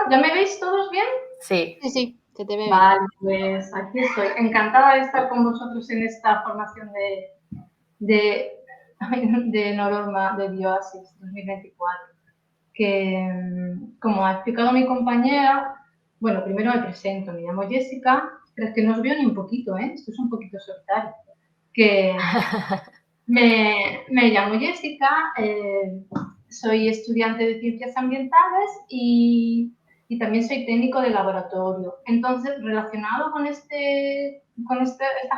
¿Ya me veis todos bien? Sí. Sí, sí, se te ve bien. Vale, pues aquí estoy. Encantada de estar con vosotros en esta formación de Norma de Bioasis 2024. Que, como ha explicado mi compañera, bueno, primero me presento, me llamo Jessica, pero es que no os veo ni un poquito, ¿eh? Esto es un poquito solitario. Que me llamo Jessica, soy estudiante de Ciencias Ambientales y también soy técnico de laboratorio. Entonces, relacionado con esta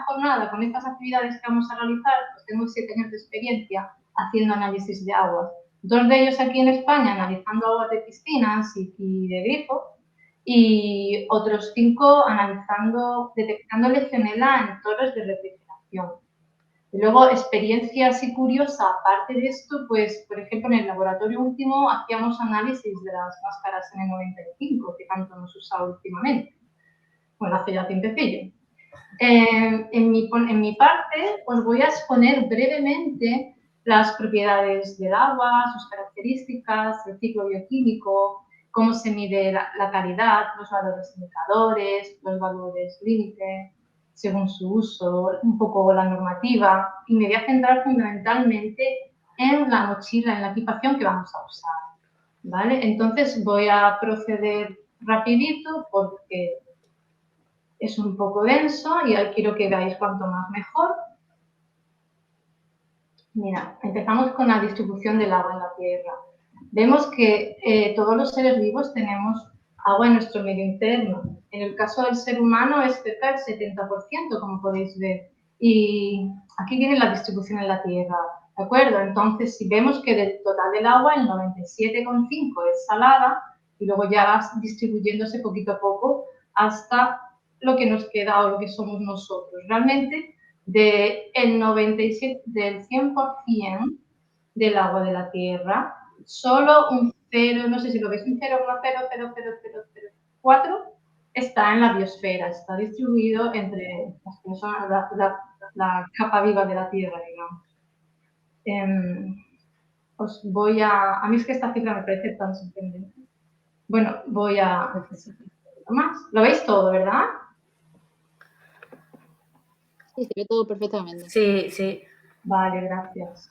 jornada, con estas actividades que vamos a realizar, pues tengo 7 años de experiencia haciendo análisis de aguas. 2 de ellos aquí en España, analizando aguas de piscinas y de grifo, y otros 5 detectando legionela en torres de refrigeración. Y luego, experiencia así curiosa, aparte de esto, pues, por ejemplo, en el laboratorio último hacíamos análisis de las máscaras N95, que tanto hemos usado últimamente. Bueno, hace ya tiempecillo. En mi parte, os voy a exponer brevemente las propiedades del agua, sus características, el ciclo bioquímico, cómo se mide la calidad, los valores indicadores, los valores límite, según su uso, un poco la normativa, y me voy a centrar fundamentalmente en la mochila, en la equipación que vamos a usar, ¿vale? Entonces voy a proceder rapidito porque es un poco denso y quiero que veáis cuanto más mejor. Mira, empezamos con la distribución del agua en la Tierra. Vemos que todos los seres vivos tenemos agua en nuestro medio interno. En el caso del ser humano es cerca del 70%, como podéis ver. Y aquí viene la distribución en la Tierra, ¿de acuerdo? Entonces, si vemos que del total del agua, el 97,5% es salada y luego ya va distribuyéndose poquito a poco hasta lo que nos queda o lo que somos nosotros. Realmente, del 100% del agua de la Tierra, solo un 0, no sé si lo ves, un 0,00004 está en la biosfera, está distribuido entre las personas, la capa viva de la Tierra, digamos. A mí es que esta cifra me parece tan sorprendente. Bueno, voy a decir un poquito más. Lo veis todo, ¿verdad? Sí, se ve todo perfectamente. Sí, sí. Vale, gracias.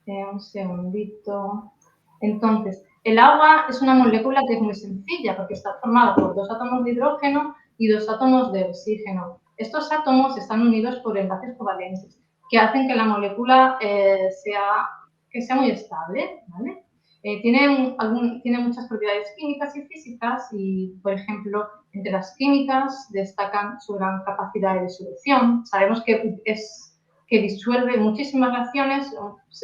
Un segundito. Entonces, el agua es una molécula que es muy sencilla porque está formada por 2 átomos de hidrógeno y 2 átomos de oxígeno. Estos átomos están unidos por enlaces covalentes que hacen que la molécula sea muy estable, ¿vale? Tiene muchas propiedades químicas y físicas y, por ejemplo, entre las químicas destacan su gran capacidad de disolución. Sabemos que disuelve muchísimas reacciones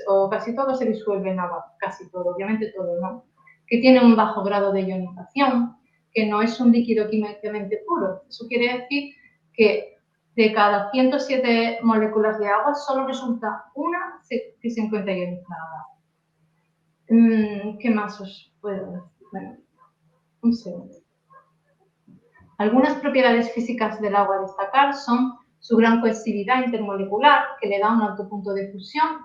o casi todo se disuelve en agua, casi todo, obviamente todo no, que tiene un bajo grado de ionización, que no es un líquido químicamente puro. Eso quiere decir que de cada 107 moléculas de agua solo resulta una que se encuentra ionizada. ¿Qué más os puedo decir? Bueno, un segundo. Algunas propiedades físicas del agua a destacar son su gran cohesividad intermolecular, que le da un alto punto de fusión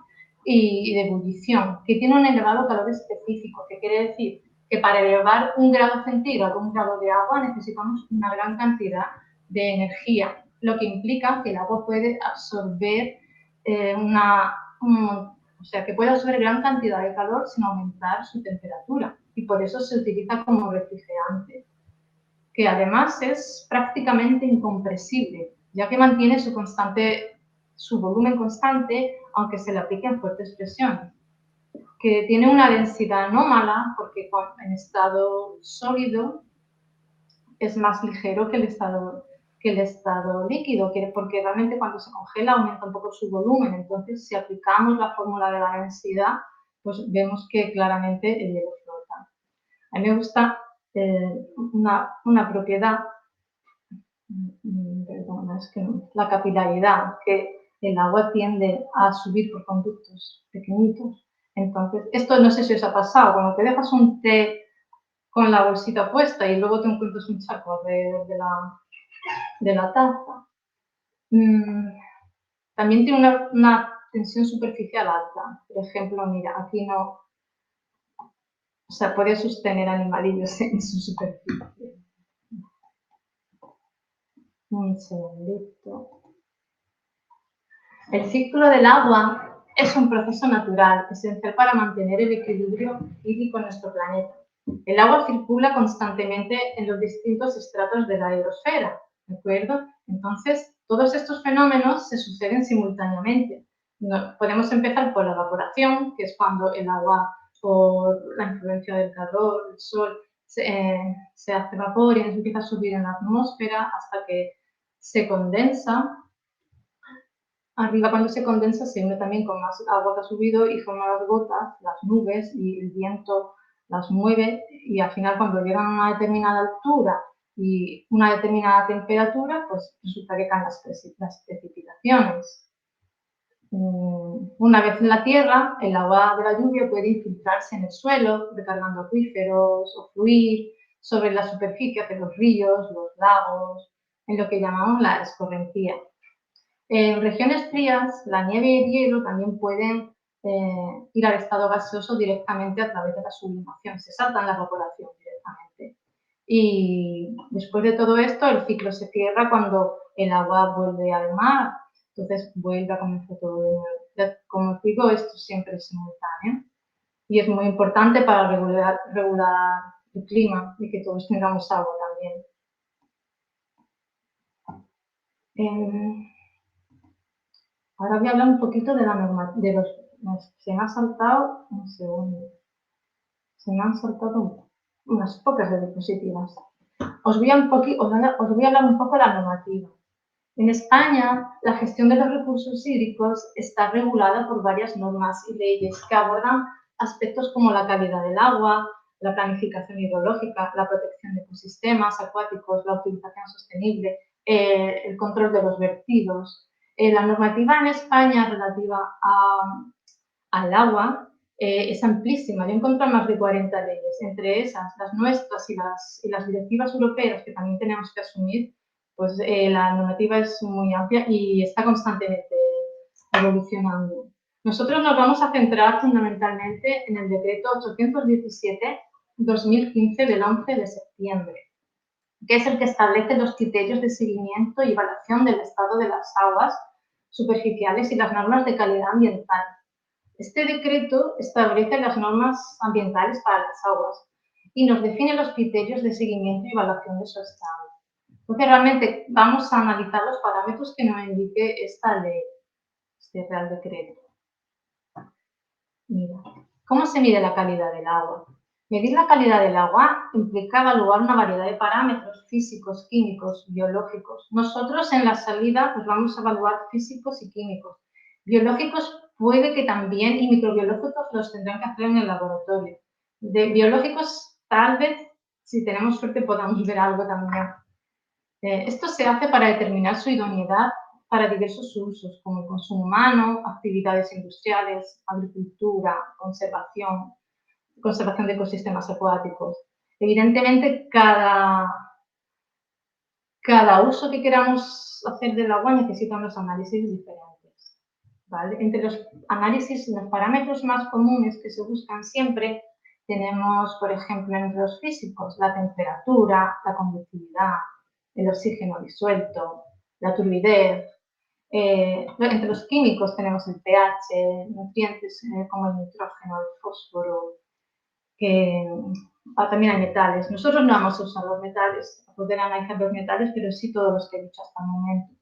y de ebullición, que tiene un elevado calor específico, que quiere decir que para elevar 1 grado centígrado, 1 grado de agua, necesitamos una gran cantidad de energía, lo que implica que el agua puede absorber que puede absorber gran cantidad de calor sin aumentar su temperatura, y por eso se utiliza como refrigerante, que además es prácticamente incompresible, ya que mantiene su volumen constante, aunque se le apliquen fuertes presiones, que tiene una densidad anómala, porque en estado sólido es más ligero que el estado líquido, porque realmente cuando se congela aumenta un poco su volumen. Entonces, si aplicamos la fórmula de la densidad, pues vemos que claramente el hielo flota. A mí me gusta una propiedad, perdón, es que no, la capilaridad, que el agua tiende a subir por conductos pequeñitos. Entonces, esto no sé si os ha pasado, cuando te dejas un té con la bolsita puesta y luego te encuentras un charco alrededor de la taza. También tiene una tensión superficial alta. Por ejemplo, mira, aquí no O sea, puede sostener animalillos en su superficie. Un segundito. El ciclo del agua es un proceso natural, esencial para mantener el equilibrio hídrico en nuestro planeta. El agua circula constantemente en los distintos estratos de la hidrosfera, ¿de acuerdo? Entonces, todos estos fenómenos se suceden simultáneamente. Podemos empezar por la evaporación, que es cuando el agua, por la influencia del calor, del sol, se hace vapor y empieza a subir en la atmósfera hasta que se condensa. Arriba, cuando se condensa, se une también con más agua que ha subido y forma las gotas, las nubes, y el viento las mueve, y al final, cuando llegan a una determinada altura y una determinada temperatura, pues resulta que caen las precipitaciones. Una vez en la Tierra, el agua de la lluvia puede infiltrarse en el suelo, recargando acuíferos o fluir sobre la superficie de los ríos, los lagos, en lo que llamamos la escorrentía. En regiones frías, la nieve y el hielo también pueden ir al estado gaseoso directamente a través de la sublimación, se saltan la evaporación directamente. Y después de todo esto, el ciclo se cierra cuando el agua vuelve al mar, entonces vuelve a comenzar todo de nuevo. Como os digo, esto siempre es simultáneo y es muy importante para regular el clima y que todos tengamos agua también. Ahora voy a hablar un poquito de la normativa, se me ha saltado un segundo. Se me han saltado unas pocas de diapositivas. Os voy a hablar un poco de la normativa. En España, la gestión de los recursos hídricos está regulada por varias normas y leyes que abordan aspectos como la calidad del agua, la planificación hidrológica, la protección de ecosistemas acuáticos, la utilización sostenible, el control de los vertidos. La normativa en España relativa al agua es amplísima. Yo encontré más de 40 leyes, entre esas las nuestras y las directivas europeas que también tenemos que asumir. Pues la normativa es muy amplia y está constantemente evolucionando. Nosotros nos vamos a centrar fundamentalmente en el decreto 817-2015 del 11 de septiembre, que es el que establece los criterios de seguimiento y evaluación del estado de las aguas superficiales y las normas de calidad ambiental. Este decreto establece las normas ambientales para las aguas y nos define los criterios de seguimiento y evaluación de su estado. Entonces, realmente vamos a analizar los parámetros que nos indique esta ley, este Real Decreto. Mira, ¿cómo se mide la calidad del agua? Medir la calidad del agua implica evaluar una variedad de parámetros físicos, químicos, biológicos. Nosotros en la salida pues vamos a evaluar físicos y químicos. Biológicos puede que también, y microbiológicos los tendrán que hacer en el laboratorio. De biológicos, tal vez, si tenemos suerte, podamos ver algo también. Esto se hace para determinar su idoneidad para diversos usos, como el consumo humano, actividades industriales, agricultura, conservación de ecosistemas acuáticos. Evidentemente, cada uso que queramos hacer del agua necesita unos análisis diferentes, ¿vale? Entre los análisis, los parámetros más comunes que se buscan siempre, tenemos, por ejemplo, entre los físicos, la temperatura, la conductividad, el oxígeno disuelto, la turbidez. Entre los químicos tenemos el pH, nutrientes como el nitrógeno, el fósforo, también hay metales. Nosotros no vamos a usar los metales, a poder analizar los metales, pero sí todos los que he dicho hasta el momento.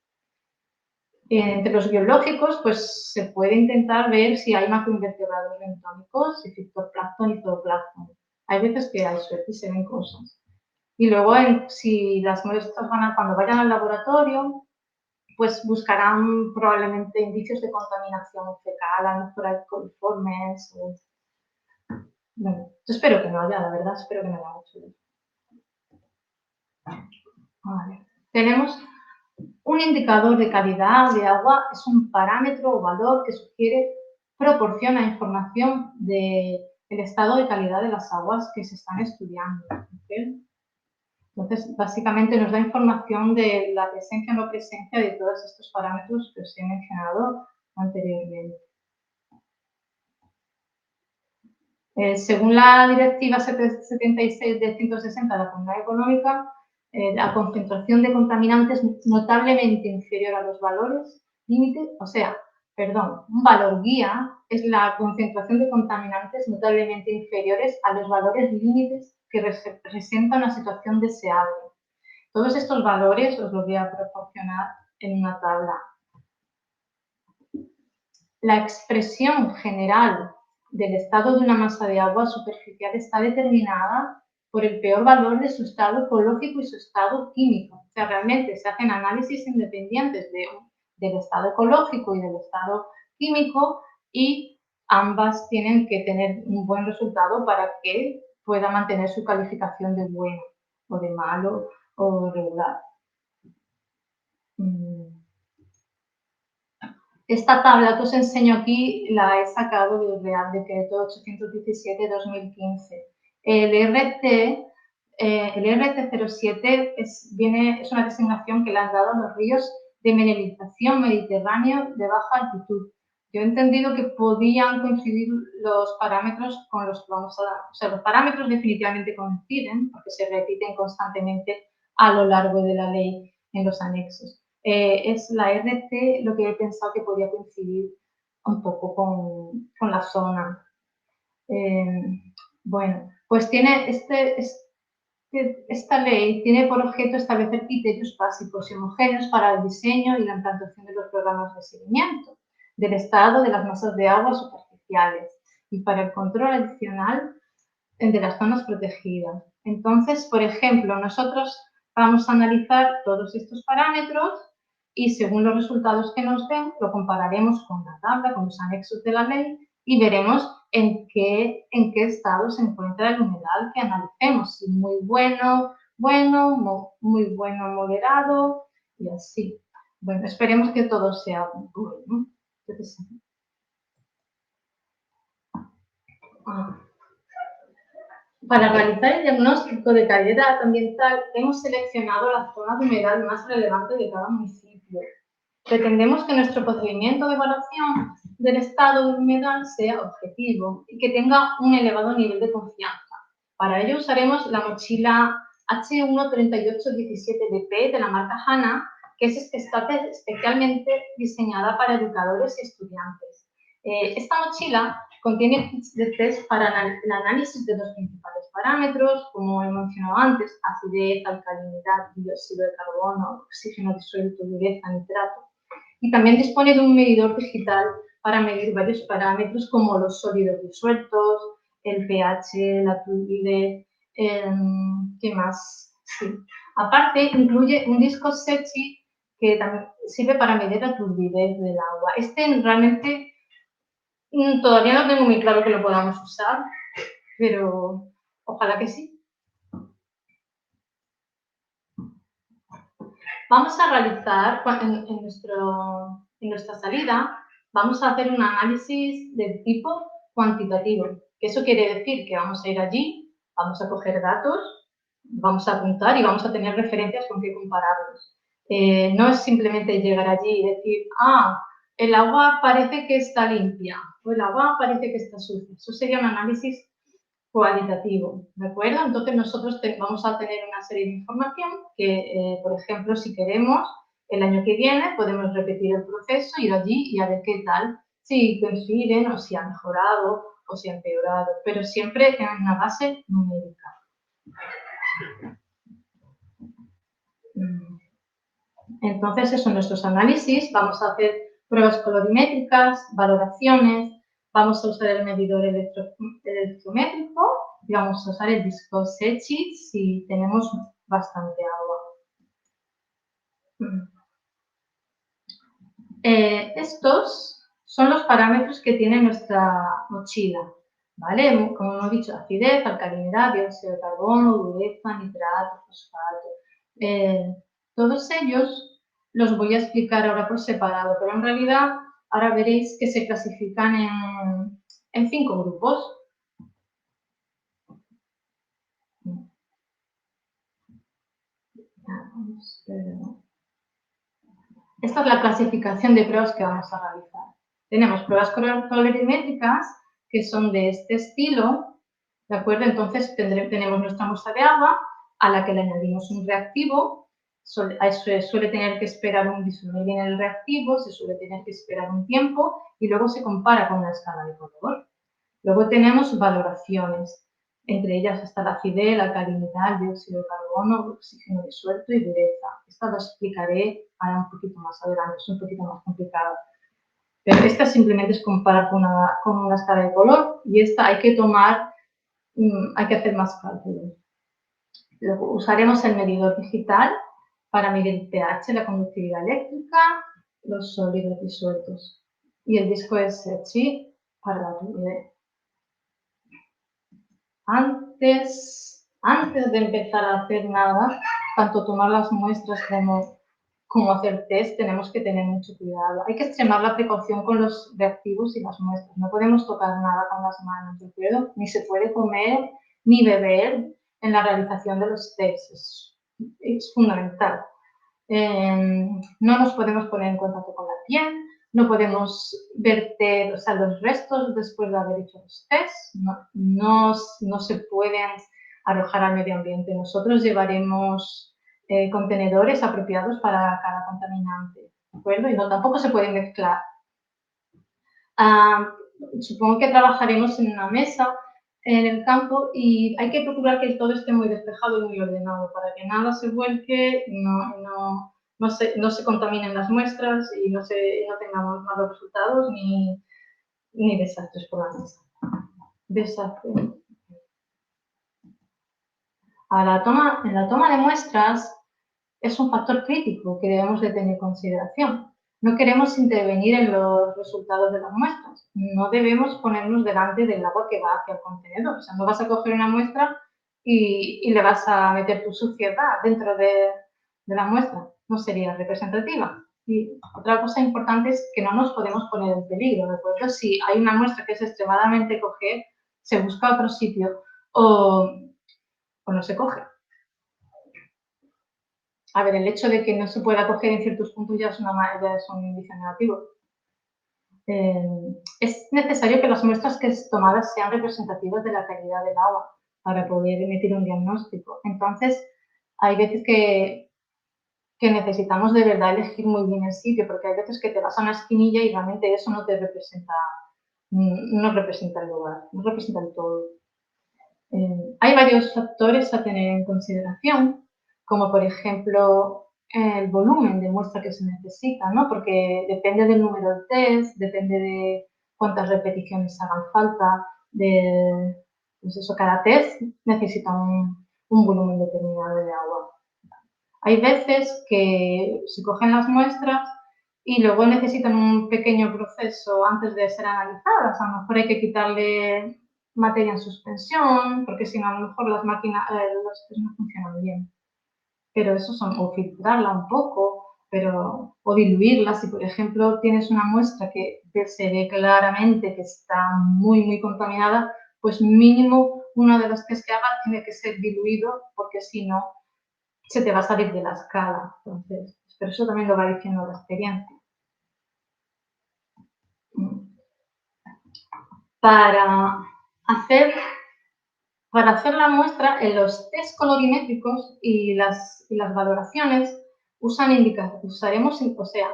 Entre los biológicos, pues se puede intentar ver si hay macroinvertebrados bentónicos, si fitoplancton y zooplancton. Hay veces que hay suerte y se ven cosas. Y luego, si las muestras cuando vayan al laboratorio, pues buscarán probablemente indicios de contaminación fecal, a lo mejor hay coliformes. Bueno, yo espero que no haya, la verdad, espero que no haya mucho. Vale. Tenemos un indicador de calidad de agua, es un parámetro o valor que proporciona información del estado de calidad de las aguas que se están estudiando. ¿Okay? Entonces, básicamente nos da información de la presencia o no presencia de todos estos parámetros que os he mencionado anteriormente. Según la Directiva 76 de 160 de la Comunidad Económica, la concentración de contaminantes notablemente inferior a los valores límite, un valor guía es la concentración de contaminantes notablemente inferiores a los valores límites que representan una situación deseable. Todos estos valores os los voy a proporcionar en una tabla. La expresión general del estado de una masa de agua superficial está determinada por el peor valor de su estado ecológico y su estado químico. O sea, realmente se hacen análisis independientes del estado ecológico y del estado químico y ambas tienen que tener un buen resultado para que pueda mantener su calificación de bueno o de malo o regular. Esta tabla que os enseño aquí la he sacado del Real Decreto 817-2015. El RT07 es una designación que le han dado a los ríos de mineralización mediterráneo de baja altitud. Yo he entendido que podían coincidir los parámetros con los que vamos a dar. O sea, los parámetros definitivamente coinciden porque se repiten constantemente a lo largo de la ley en los anexos. Es la RT lo que he pensado que podía coincidir un poco con la zona. Bueno, pues tiene esta ley tiene por objeto establecer criterios básicos y homogéneos para el diseño y la implantación de los programas de seguimiento del estado de las masas de agua superficiales y para el control adicional de las zonas protegidas. Entonces, por ejemplo, nosotros vamos a analizar todos estos parámetros y según los resultados que nos den, lo compararemos con la tabla, con los anexos de la ley y veremos en qué estado se encuentra el humedal que analicemos, si muy bueno, muy bueno, moderado y así. Bueno, esperemos que todo sea bueno. Para realizar el diagnóstico de calidad ambiental, hemos seleccionado la zona de humedad más relevante de cada municipio. Pretendemos que nuestro procedimiento de evaluación del estado de humedad sea objetivo y que tenga un elevado nivel de confianza. Para ello usaremos la mochila H13817DP de la marca HANA, que está especialmente diseñada para educadores y estudiantes. Esta mochila contiene kits de test para el análisis de los principales parámetros, como he mencionado antes, acidez, alcalinidad, dióxido de carbono, oxígeno disuelto, dureza, nitrato. Y también dispone de un medidor digital para medir varios parámetros como los sólidos disueltos, el pH, la turbidez, ¿qué más? Sí. Aparte, incluye un disco Secchi que también sirve para medir la turbidez del agua. Realmente todavía no tengo muy claro que lo podamos usar, pero ojalá que sí. Vamos a realizar en nuestra salida, vamos a hacer un análisis del tipo cuantitativo, que eso quiere decir que vamos a ir allí, vamos a coger datos, vamos a apuntar y vamos a tener referencias con qué compararlos. No es simplemente llegar allí y decir, el agua parece que está limpia o el agua parece que está sucia. Eso sería un análisis cualitativo, ¿de acuerdo? Entonces nosotros vamos a tener una serie de información que, por ejemplo, si queremos, el año que viene podemos repetir el proceso, ir allí y a ver qué tal, si coinciden o si ha mejorado o si ha empeorado, pero siempre en una base numérica. Entonces, eso, en nuestros análisis vamos a hacer pruebas colorimétricas, valoraciones, vamos a usar el medidor electrométrico y vamos a usar el disco Secchi si tenemos bastante agua. Estos son los parámetros que tiene nuestra mochila, ¿vale? Como hemos dicho, acidez, alcalinidad, dióxido de carbono, dureza, nitrato, fosfato. Todos ellos los voy a explicar ahora por separado, pero en realidad ahora veréis que se clasifican en 5 grupos. Esta es la clasificación de pruebas que vamos a realizar. Tenemos pruebas colorimétricas, que son de este estilo, ¿de acuerdo? Entonces tenemos nuestra muestra de agua a la que le añadimos un reactivo, suele tener que esperar un disolver bien el reactivo, se suele tener que esperar un tiempo y luego se compara con una escala de color. Luego tenemos valoraciones, entre ellas está la acidez, la alcalinidad, el dióxido de carbono, oxígeno disuelto y dureza. Esta lo explicaré ahora un poquito más adelante, es un poquito más complicada. Pero esta simplemente es comparar con una escala de color y esta hay que hay que hacer más cálculos. Luego usaremos el medidor digital para medir el pH, la conductividad eléctrica, los sólidos disueltos. Y el disco SHI para la turbidez. Antes de empezar a hacer nada, tanto tomar las muestras como hacer test, tenemos que tener mucho cuidado. Hay que extremar la precaución con los reactivos y las muestras. No podemos tocar nada con las manos, ¿de acuerdo? Ni se puede comer ni beber en la realización de los tests. Es fundamental. No nos podemos poner en contacto con la piel, no podemos verter, o sea, los restos después de haber hecho los tests, no se pueden arrojar al medio ambiente. Nosotros llevaremos contenedores apropiados para cada contaminante, ¿de acuerdo? Y tampoco se pueden mezclar. Supongo que trabajaremos en una mesa en el campo y hay que procurar que todo esté muy despejado y muy ordenado para que nada se vuelque, no se contaminen las muestras y no tengamos malos resultados ni desastres por la mesa. Desastre. En la toma de muestras es un factor crítico que debemos de tener en consideración. No queremos intervenir en los resultados de las muestras. No debemos ponernos delante del agua que va hacia el contenedor. O sea, no vas a coger una muestra y le vas a meter tu suciedad dentro de la muestra. No sería representativa. Y otra cosa importante es que no nos podemos poner en peligro, ¿de acuerdo? Si hay una muestra que es extremadamente coger, se busca otro sitio o no se coge. A ver, el hecho de que no se pueda coger en ciertos puntos ya es un indicio negativo. Es necesario que las muestras que es tomadas sean representativas de la calidad del agua para poder emitir un diagnóstico. Entonces, hay veces que necesitamos de verdad elegir muy bien el sitio, porque hay veces que te vas a una esquinilla y realmente eso no te representa, no representa el lugar, no representa el todo. Hay varios factores a tener en consideración, como por ejemplo el volumen de muestra que se necesita, ¿no? Porque depende del número de test, depende de cuántas repeticiones hagan falta, pues eso, cada test necesita un volumen determinado de agua. Hay veces que se cogen las muestras y luego necesitan un pequeño proceso antes de ser analizadas. A lo mejor hay que quitarle materia en suspensión, porque si no, a lo mejor las máquinas, los test no funcionan bien. Pero eso o filtrarla un poco, o diluirla. Si, por ejemplo, tienes una muestra que se ve claramente que está muy, muy contaminada, pues mínimo uno de los test que hagas tiene que ser diluido, porque si no, se te va a salir de la escala. Entonces, pero eso también lo va diciendo la experiencia. Para hacer la muestra, en los test colorimétricos y las valoraciones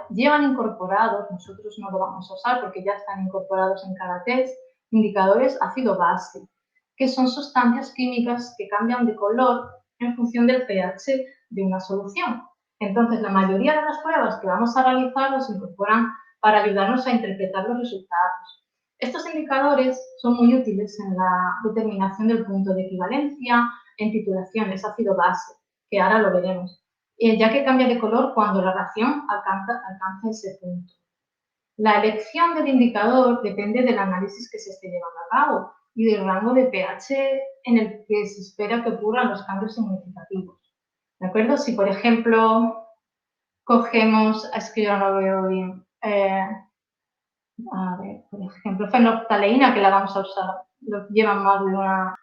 llevan incorporados, nosotros no lo vamos a usar porque ya están incorporados en cada test, indicadores ácido-base, que son sustancias químicas que cambian de color en función del pH de una solución. Entonces, la mayoría de las pruebas que vamos a realizar los incorporan para ayudarnos a interpretar los resultados. Estos indicadores son muy útiles en la determinación del punto de equivalencia en titulaciones ácido-base, que ahora lo veremos, ya que cambia de color cuando la reacción alcanza ese punto. La elección del indicador depende del análisis que se esté llevando a cabo y del rango de pH en el que se espera que ocurran los cambios significativos. ¿De acuerdo? Si, por ejemplo, cogemos, es que yo no lo veo bien, a ver, por ejemplo, fenolftaleína, que la vamos a usar, lo llevan más de una.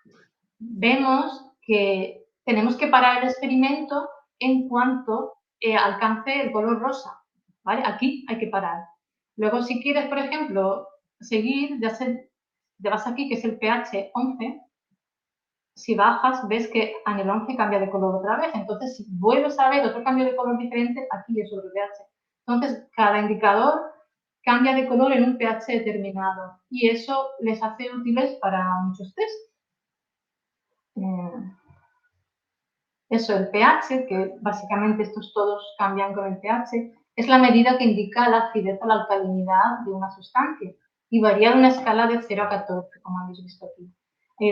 Vemos que tenemos que parar el experimento en cuanto alcance el color rosa, ¿vale? Aquí hay que parar. Luego, si quieres, por ejemplo, seguir, te vas aquí, que es el pH 11, si bajas, ves que en el 11 cambia de color otra vez. Entonces, si vuelves a ver otro cambio de color diferente, aquí es otro pH. Entonces, cada indicador cambia de color en un pH determinado y eso les hace útiles para muchos test. Eso, el pH, que básicamente estos todos cambian con el pH, es la medida que indica la acidez o la alcalinidad de una sustancia y varía de una escala de 0 a 14, como habéis visto aquí,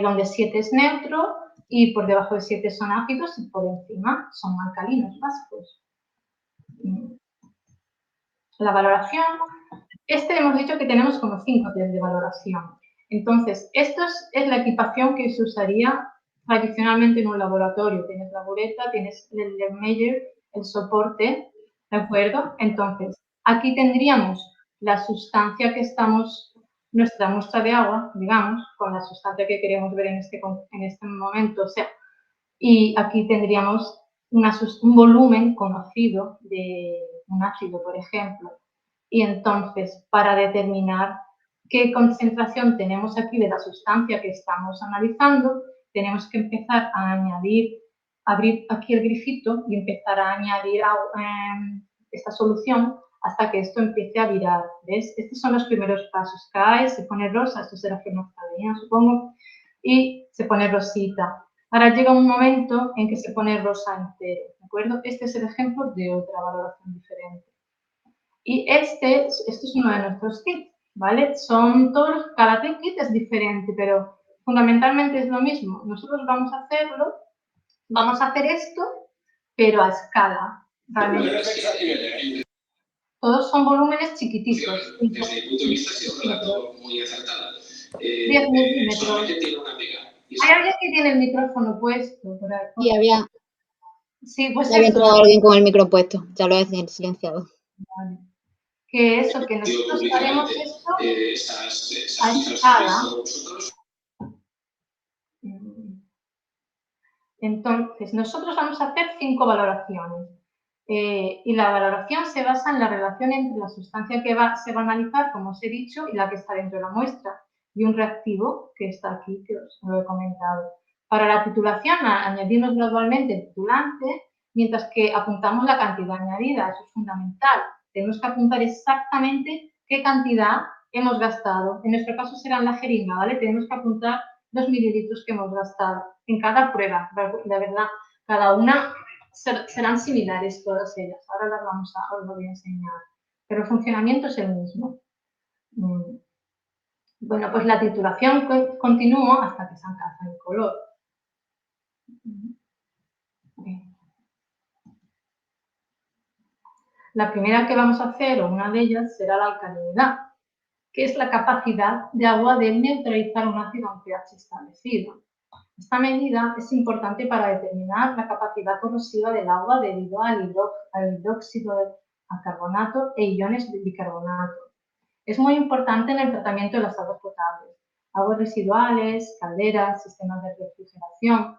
donde 7 es neutro y por debajo de 7 son ácidos y por encima son alcalinos básicos. La valoración, hemos dicho que tenemos como 5 test de valoración. Entonces, esto es la equipación que se usaría tradicionalmente en un laboratorio. Tienes la bureta, tienes el Meyer, el soporte, ¿de acuerdo? Entonces, aquí tendríamos la sustancia que estamos, nuestra muestra de agua, digamos, con la sustancia que queremos ver en este momento, o sea, y aquí tendríamos un volumen conocido de un ácido, por ejemplo. Y entonces, para determinar qué concentración tenemos aquí de la sustancia que estamos analizando, tenemos que empezar a abrir aquí el grifito y empezar a añadir esta solución hasta que esto empiece a virar. ¿Ves? Estos son los primeros pasos. Cae, se pone rosa, esto será fenolftaleína, supongo, y se pone rosita. Ahora llega un momento en que se pone rosa entero, ¿de acuerdo? Este es el ejemplo de otra valoración diferente. Y este es uno de nuestros kits, ¿vale? Cada kit es diferente, pero fundamentalmente es lo mismo. Nosotros vamos a hacer esto, pero a escala, ¿vale? Todos son volúmenes chiquititos. Desde el punto de vista, si os relato muy acertada. 10 milímetros. Hay alguien que tiene el micrófono puesto por ahí. Y había entrado alguien con el micro puesto, ya lo he silenciado. Vale. Que nosotros haremos esto a escala. Entonces, nosotros vamos a hacer 5 valoraciones. Y la valoración se basa en la relación entre la sustancia que se va a analizar, como os he dicho, y la que está dentro de la muestra, y un reactivo que está aquí, que os lo he comentado. Para la titulación, añadimos gradualmente el titulante, mientras que apuntamos la cantidad añadida. Eso es fundamental. Tenemos que apuntar exactamente qué cantidad hemos gastado. En nuestro caso será en la jeringa, ¿vale? Tenemos que apuntar 2 mililitros que hemos gastado en cada prueba. La verdad, cada una serán similares todas ellas. Ahora os lo voy a enseñar. Pero el funcionamiento es el mismo. Bueno, pues la titulación continúa hasta que se alcanza el color. La primera que vamos a hacer, o una de ellas, será la alcalinidad, que es la capacidad de agua de neutralizar un ácido a un pH establecido. Esta medida es importante para determinar la capacidad corrosiva del agua debido al hidróxido de carbonato e iones de bicarbonato. Es muy importante en el tratamiento de las aguas potables, aguas residuales, calderas, sistemas de refrigeración.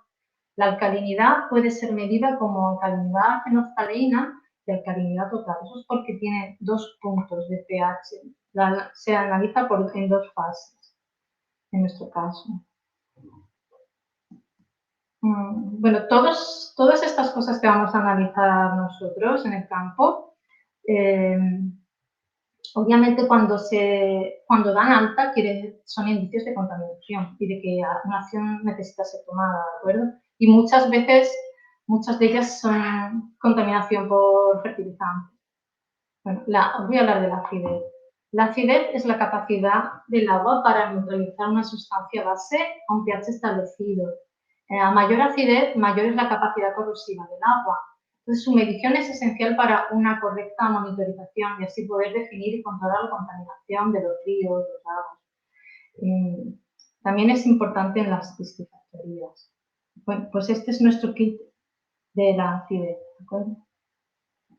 La alcalinidad puede ser medida como alcalinidad fenolftaleína y alcalinidad total. Eso es porque tiene 2 puntos de pH. Se analiza en 2 fases, en nuestro caso. Bueno, todas estas cosas que vamos a analizar nosotros en el campo, obviamente cuando dan alta son indicios de contaminación y de que una acción necesita ser tomada, ¿de acuerdo? Y muchas veces, muchas de ellas son contaminación por fertilizantes. Bueno, os voy a hablar de la acidez. La acidez es la capacidad del agua para neutralizar una sustancia base a un pH establecido. A mayor acidez, mayor es la capacidad corrosiva del agua. Entonces, su medición es esencial para una correcta monitorización y así poder definir y controlar la contaminación de los ríos, los lagos. También es importante en las piscifactorías. Bueno, pues este es nuestro kit de la acidez, ¿de acuerdo?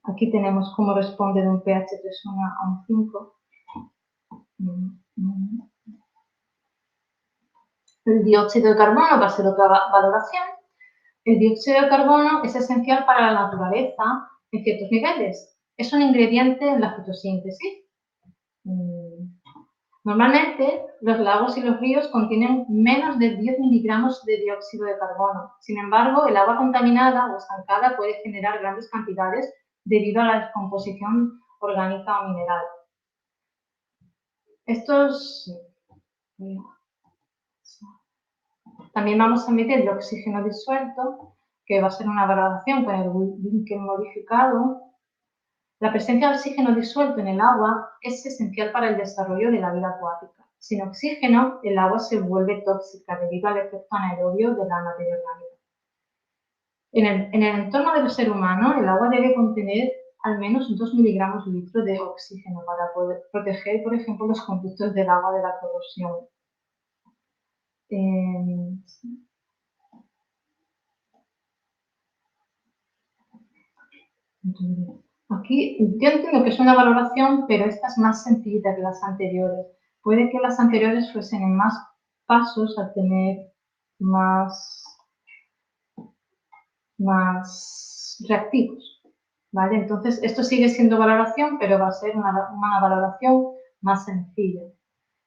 Aquí tenemos cómo responde de un pH 3,1 a un 5. El dióxido de carbono va a ser otra valoración. El dióxido de carbono es esencial para la naturaleza en ciertos niveles. Es un ingrediente en la fotosíntesis. Normalmente, los lagos y los ríos contienen menos de 10 miligramos de dióxido de carbono. Sin embargo, el agua contaminada o estancada puede generar grandes cantidades debido a la descomposición orgánica o mineral. También vamos a meter el oxígeno disuelto, que va a ser una valoración con el Winkel modificado. La presencia de oxígeno disuelto en el agua es esencial para el desarrollo de la vida acuática. Sin oxígeno, el agua se vuelve tóxica debido al efecto anaerobio de la materia orgánica. En el entorno del ser humano, el agua debe contener al menos 2 miligramos litro de oxígeno para poder proteger, por ejemplo, los conductos del agua de la corrosión. Aquí yo entiendo que es una valoración, pero esta es más sencilla que las anteriores. Puede que las anteriores fuesen en más pasos a tener más reactivos, ¿vale? Entonces, esto sigue siendo valoración, pero va a ser una valoración más sencilla.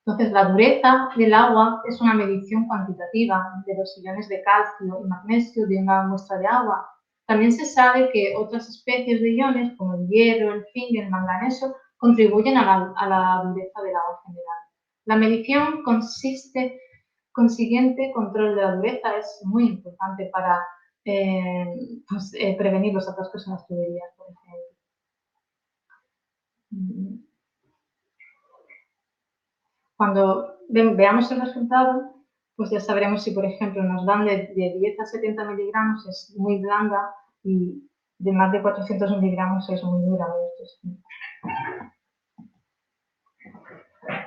Entonces, la dureza del agua es una medición cuantitativa de los iones de calcio y magnesio de una muestra de agua. También se sabe que otras especies de iones, como el hierro, el zinc y el manganeso, contribuyen a la dureza del agua en general. La medición consiguiente control de la dureza es muy importante para prevenir los atascos en las tuberías, por ejemplo. Cuando veamos el resultado, pues ya sabremos si, por ejemplo, nos dan de 10 a 70 miligramos es muy blanda y de más de 400 miligramos es muy dura.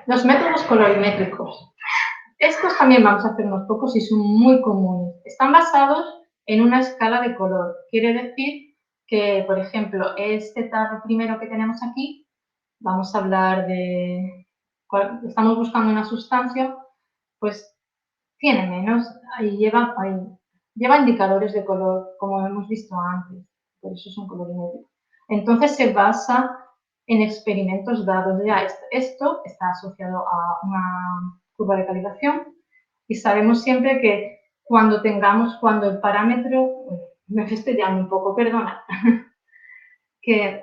Los métodos colorimétricos. Estos también vamos a hacer unos pocos y son muy comunes. Están basados en una escala de color. Quiere decir que, por ejemplo, este tarro primero que tenemos aquí, vamos a hablar de... Estamos buscando una sustancia, pues tiene menos, lleva indicadores de color, como hemos visto antes, por eso es un colorimétrico. Entonces se basa en experimentos dados. Ya esto está asociado a una curva de calibración y sabemos siempre que cuando el parámetro, me estoy estudiando un poco, perdona, que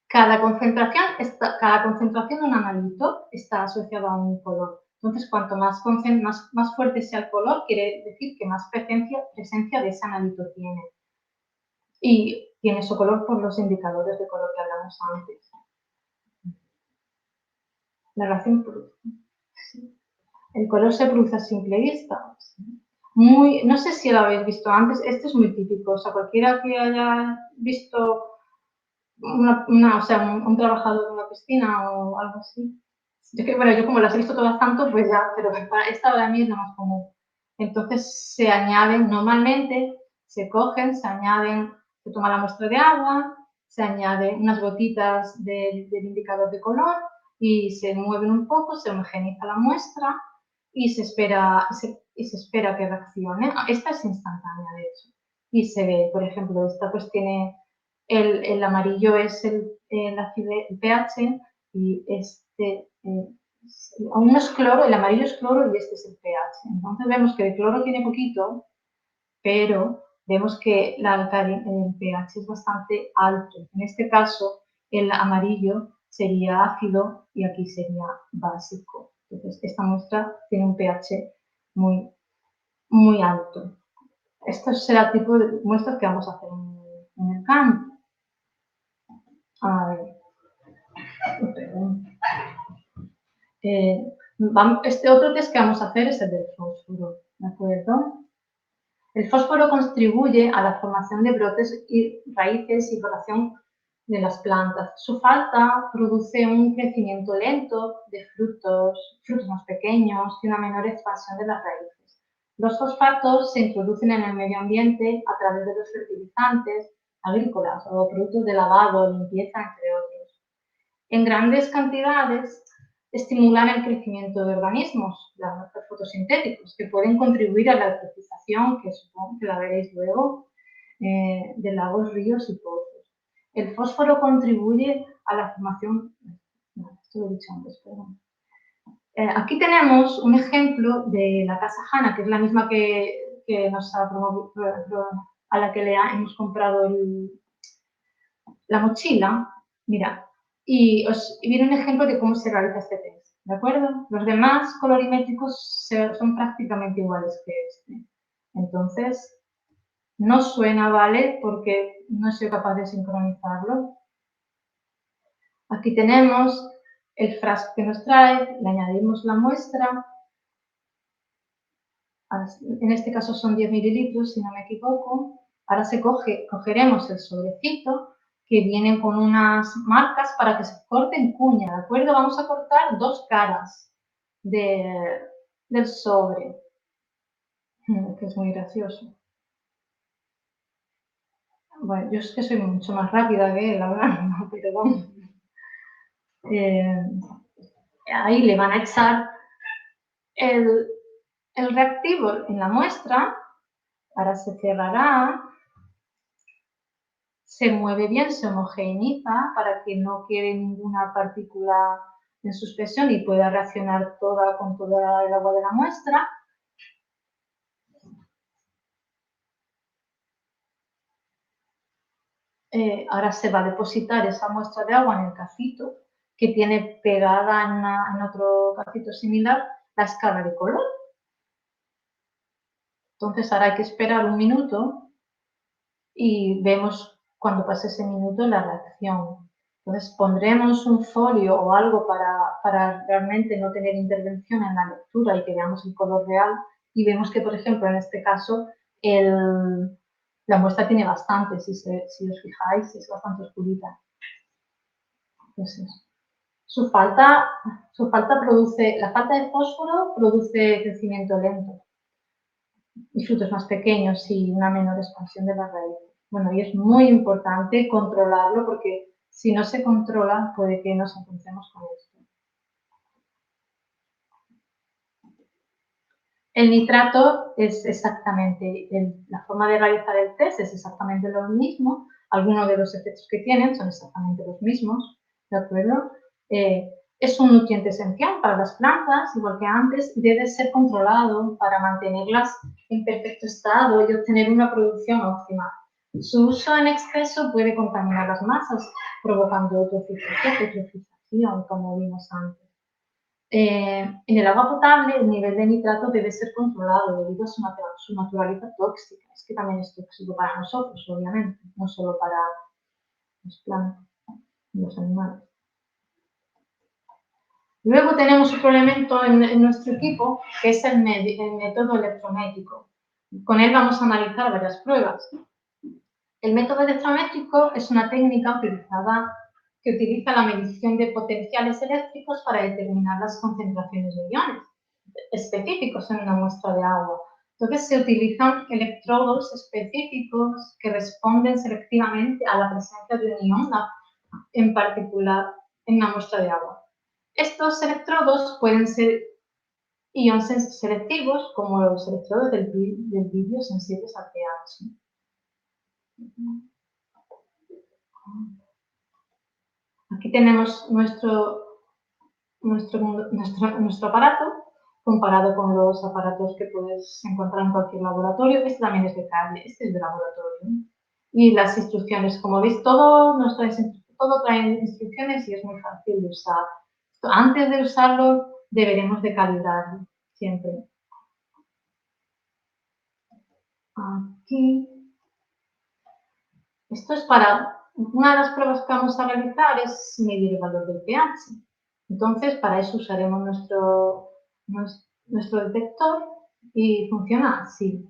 cada concentración de un analito está asociada a un color. Entonces, cuanto más fuerte sea el color, quiere decir que más presencia de ese analito tiene. Y tiene su color por los indicadores de color que hablamos antes. La relación el color se produce a simple vista. No sé si lo habéis visto antes, este es muy típico. O sea, cualquiera que haya visto un trabajador de una piscina o algo así. Yo como las he visto todas tanto, pues ya, pero esta para mí es la más común. Entonces se añaden, normalmente se cogen, se toma la muestra de agua, se añaden unas gotitas del indicador de color y se mueven un poco, se homogeniza la muestra y se espera que reaccione. Esta es instantánea, de hecho. Y se ve, por ejemplo, esta pues tiene el amarillo es el pH y uno es cloro, el amarillo es cloro y este es el pH. Entonces vemos que el cloro tiene poquito, pero vemos que el pH es bastante alto. En este caso, el amarillo sería ácido y aquí sería básico. Entonces, esta muestra tiene un pH muy, muy alto. Esto será el tipo de muestras que vamos a hacer en el campo. A ver. Este otro test que vamos a hacer es el del fósforo, ¿de acuerdo? El fósforo contribuye a la formación de brotes y raíces y floración de las plantas. Su falta produce un crecimiento lento de frutos más pequeños y una menor expansión de las raíces. Los fosfatos se introducen en el medio ambiente a través de los fertilizantes agrícolas o productos de lavado, limpieza, entre otros. En grandes cantidades estimulan el crecimiento de organismos, los fotosintéticos, que pueden contribuir a la eutrofización, que supongo que la veréis luego, de lagos, ríos y pozos. El fósforo contribuye a la formación, esto lo he dicho antes, perdón. Aquí tenemos un ejemplo de la casa Hanna, que es la misma que nos ha a la que le hemos comprado la mochila. Mira, y viene un ejemplo de cómo se realiza este test, ¿de acuerdo? Los demás colorimétricos son prácticamente iguales que este. Entonces, no suena, ¿vale? Porque no soy capaz de sincronizarlo. Aquí tenemos el frasco que nos trae, le añadimos la muestra. En este caso son 10 mililitros, si no me equivoco. Ahora cogeremos el sobrecito que viene con unas marcas para que se corte en cuña, ¿de acuerdo? Vamos a cortar 2 caras del sobre, que es muy gracioso. Bueno, yo es que soy mucho más rápida que él hablando, perdón. Ahí le van a echar el reactivo en la muestra, ahora se cerrará, se mueve bien, se homogeneiza para que no quede ninguna partícula en suspensión y pueda reaccionar con toda el agua de la muestra. Ahora se va a depositar esa muestra de agua en el cacito que tiene pegada en otro cacito similar la escala de color. Entonces ahora hay que esperar un minuto y vemos cuando pase ese minuto la reacción. Entonces pondremos un folio o algo para realmente no tener intervención en la lectura y que veamos el color real y vemos que, por ejemplo, en este caso la muestra tiene bastante, si os fijáis, es bastante oscurita. Entonces, la falta de fósforo produce crecimiento lento y frutos más pequeños y una menor expansión de las raíces. Bueno, y es muy importante controlarlo porque si no se controla puede que nos encontremos con esto. El nitrato es exactamente, la forma de realizar el test es exactamente lo mismo, algunos de los efectos que tienen son exactamente los mismos, ¿de acuerdo? Es un nutriente esencial para las plantas, igual que antes, debe ser controlado para mantenerlas en perfecto estado y obtener una producción óptima. Su uso en exceso puede contaminar las masas, provocando eutrofización, como vimos antes. En el agua potable, el nivel de nitrato debe ser controlado debido a su naturaleza tóxica. Es que también es tóxico para nosotros, obviamente, no solo para las plantas y los animales. Luego tenemos otro elemento en nuestro equipo, que es el método electrométrico. Con él vamos a analizar varias pruebas. El método electrométrico es una técnica que utiliza la medición de potenciales eléctricos para determinar las concentraciones de iones específicos en una muestra de agua. Entonces se utilizan electrodos específicos que responden selectivamente a la presencia de un ion en particular en una muestra de agua. Estos electrodos pueden ser iones selectivos, como los electrodos del vidrio sensibles al pH. Aquí tenemos nuestro aparato comparado con los aparatos que puedes encontrar en cualquier laboratorio. Este también es de calle, este es de laboratorio. Y las instrucciones, como veis, todo trae instrucciones y es muy fácil de usar. Antes de usarlo, deberemos de calibrarlo siempre. Aquí. Esto es una de las pruebas que vamos a realizar es medir el valor del pH. Entonces, para eso usaremos nuestro detector y funciona así.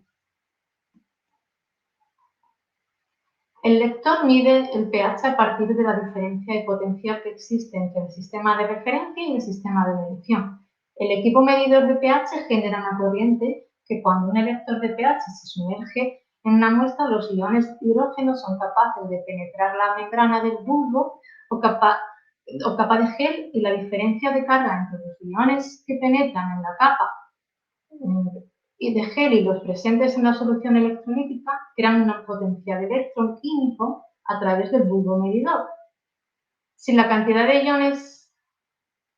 El lector mide el pH a partir de la diferencia de potencia que existe entre el sistema de referencia y el sistema de medición. El equipo medidor de pH genera una corriente que cuando un lector de pH se sumerge en una muestra, los iones hidrógeno son capaces de penetrar la membrana del bulbo o capa de gel y la diferencia de carga entre los iones que penetran en la capa y de gel y los presentes en la solución electrolítica crean una potencia de electrón químico a través del bulbo medidor. Si la cantidad de iones...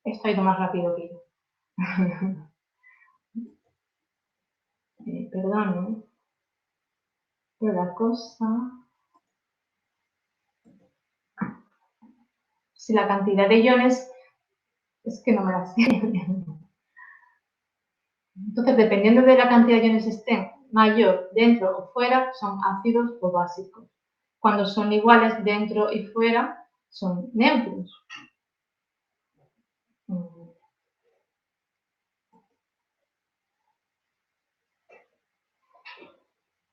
Esto ha ido más rápido que yo. Perdón, pero la cosa... Si la cantidad de iones... Es que no me la sé. Entonces, dependiendo de la cantidad de iones estén mayor dentro o fuera, son ácidos o básicos. Cuando son iguales dentro y fuera, son neutros.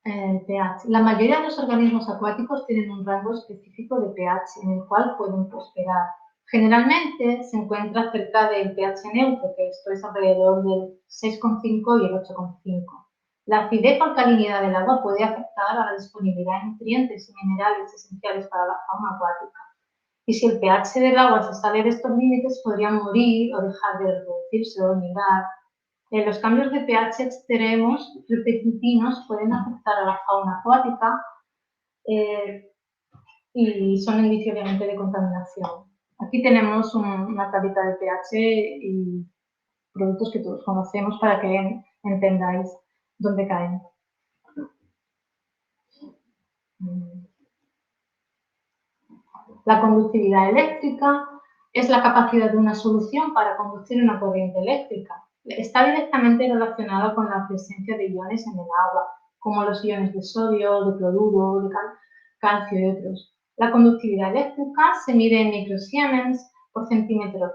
El pH. La mayoría de los organismos acuáticos tienen un rango específico de pH en el cual pueden prosperar. Generalmente se encuentra cerca del pH neutro, que esto es alrededor del 6,5 y el 8,5. La acidez o alcalinidad del agua puede afectar a la disponibilidad de nutrientes y minerales esenciales para la fauna acuática. Y si el pH del agua se sale de estos límites, podría morir o dejar de reproducirse o migrar. Los cambios de pH extremos repentinos pueden afectar a la fauna acuática y son indicio obviamente de contaminación. Aquí tenemos una tablita de pH y productos que todos conocemos para que entendáis dónde caen. La conductividad eléctrica es la capacidad de una solución para conducir una corriente eléctrica. Está directamente relacionada con la presencia de iones en el agua, como los iones de sodio, de cloruro, de calcio y otros. La conductividad eléctrica se mide en microsiemens por centímetro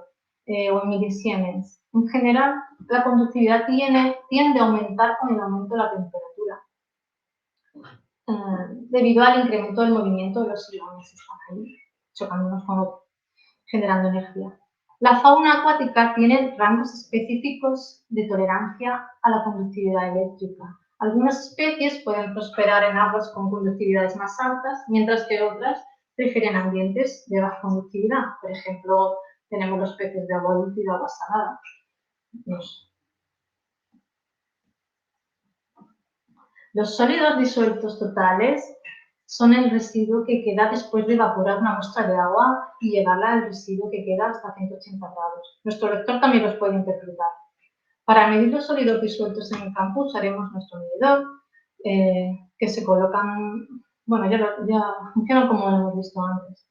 o en milisiemens. En general, la conductividad tiende a aumentar con el aumento de la temperatura, debido al incremento del movimiento de los iones. Están ahí chocándonos con otros, generando energía. La fauna acuática tiene rangos específicos de tolerancia a la conductividad eléctrica. Algunas especies pueden prosperar en aguas con conductividades más altas, mientras que otras prefieren ambientes de baja conductividad. Por ejemplo, tenemos los peces de agua dulce y de agua salada. Los sólidos disueltos totales son el residuo que queda después de evaporar una muestra de agua y llevarla al residuo que queda hasta 180 grados. Nuestro lector también los puede interpretar. Para medir los sólidos disueltos en el campo usaremos nuestro medidor, que se colocan, bueno, ya funcionan como lo hemos visto antes.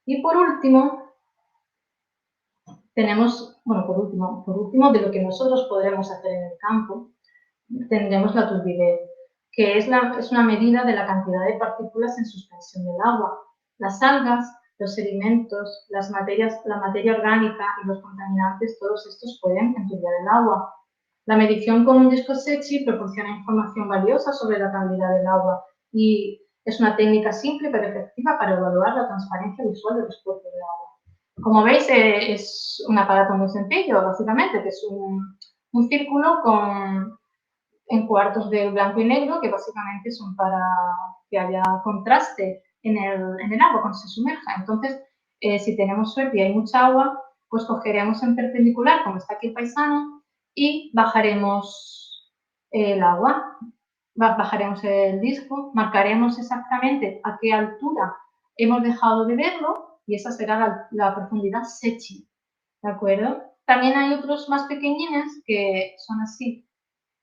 Y por último, tenemos, bueno, por último, de lo que nosotros podremos hacer en el campo, tendremos la turbidez, que es una medida de la cantidad de partículas en suspensión del agua. Las algas, los sedimentos, la materia orgánica y los contaminantes, todos estos pueden enturbiar el agua. La medición con un disco Secchi proporciona información valiosa sobre la calidad del agua y es una técnica simple pero efectiva para evaluar la transparencia visual de los cuerpos de agua. Como veis, es un aparato muy sencillo, básicamente, que es un círculo en cuartos de blanco y negro, que básicamente son para que haya contraste en el agua cuando se sumerja. Entonces, si tenemos suerte y hay mucha agua, pues cogeremos en perpendicular, como está aquí el paisano, y bajaremos el agua, bajaremos el disco, marcaremos exactamente a qué altura hemos dejado de verlo y esa será la profundidad Secchi, ¿de acuerdo? También hay otros más pequeñines que son así,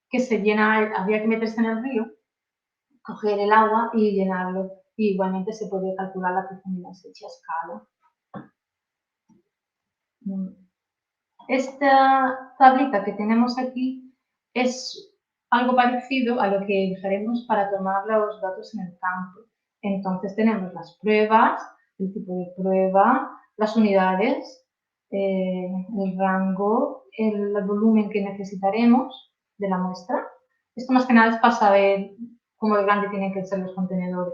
que se llena, habría que meterse en el río, coger el agua y llenarlo. Y igualmente se puede calcular la profundidad Secchi a escala. Esta tablita que tenemos aquí es algo parecido a lo que usaremos para tomar los datos en el campo. Entonces tenemos las pruebas, el tipo de prueba, las unidades, el rango, el volumen que necesitaremos de la muestra. Esto más que nada es para saber cómo de grande tienen que ser los contenedores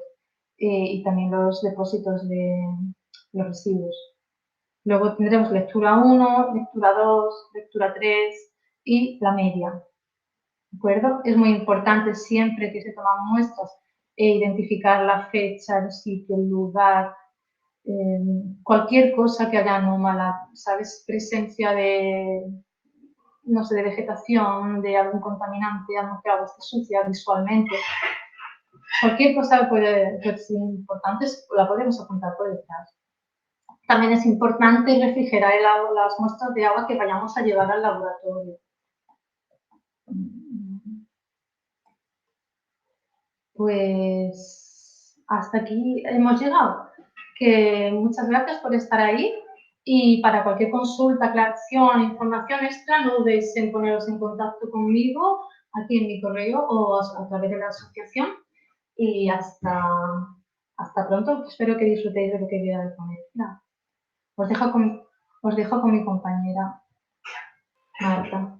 y también los depósitos de los residuos. Luego tendremos lectura 1, lectura 2, lectura 3 y la media. ¿De acuerdo? Es muy importante siempre que se toman muestras identificar la fecha, el sitio, el lugar, cualquier cosa que haya anómala, ¿sabes? Presencia de, no sé, de vegetación, de algún contaminante, algo que agua esté sucia visualmente. Cualquier cosa que puede ser importante la podemos apuntar por detrás. También es importante refrigerar las muestras de agua que vayamos a llevar al laboratorio. Pues hasta aquí hemos llegado. Que muchas gracias por estar ahí y para cualquier consulta, aclaración, información extra, no dudéis en poneros en contacto conmigo aquí en mi correo o a través de la asociación. Y hasta pronto. Espero que disfrutéis de lo que queda de ponencia. Os dejo con mi compañera Marta.